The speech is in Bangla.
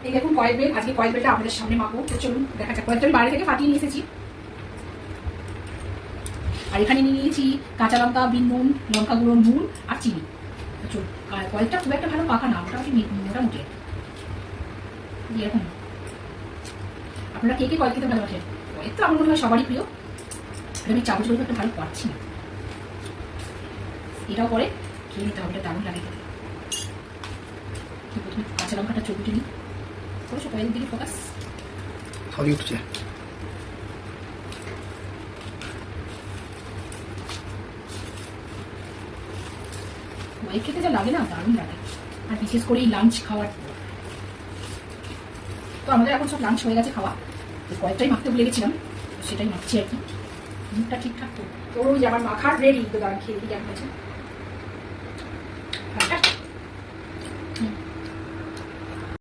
এই দেখুন কয়েক বেল, আজকে কয়েক বেলটা আপনাদের সামনে মাখবো। চলুন দেখা যাক। কয়েকটা আমি বাইরে থেকে ফাটিয়ে নিয়ে এসেছি। আর এখানে নিয়ে নিয়েছি কাঁচা লঙ্কা, বিন নুন, লঙ্কা গুঁড়ো, নুন আর চিনি। চলুন, কয়েকটা খুব একটা ভালো পাকা না, মোটামুটি এরকম। আপনারা কে কে কয়েক খেতে ভালোবাসেন? কয়েক তো আমার মনে হয় সবারই প্রিয়। আমি চামচ গুলো একটা ভালো পাচ্ছি না, এটাও পরে খেয়ে নিতে হবে, দারুণ লাগে। প্রথমে কাঁচা লঙ্কাটা চটকে নিই। অবশ্য কয়েক দিকে ফোকাস সরি উঠছে। কয়েক খেতে যা লাগে না, দারুণ লাগে। আর বিশেষ করে এই লাঞ্চ খাওয়ার পর। তো আমাদের এখন সব লাঞ্চ হয়ে গেছে খাওয়া, তো কয়েকটাই মাখতে ভুলে গেছিলাম, সেটাই মাখছি আর কি। মুখটা ঠিকঠাক তো ওই আমার মাখার রেডি, তো দাঁড়ান খেয়ে দিই কেমন আছে।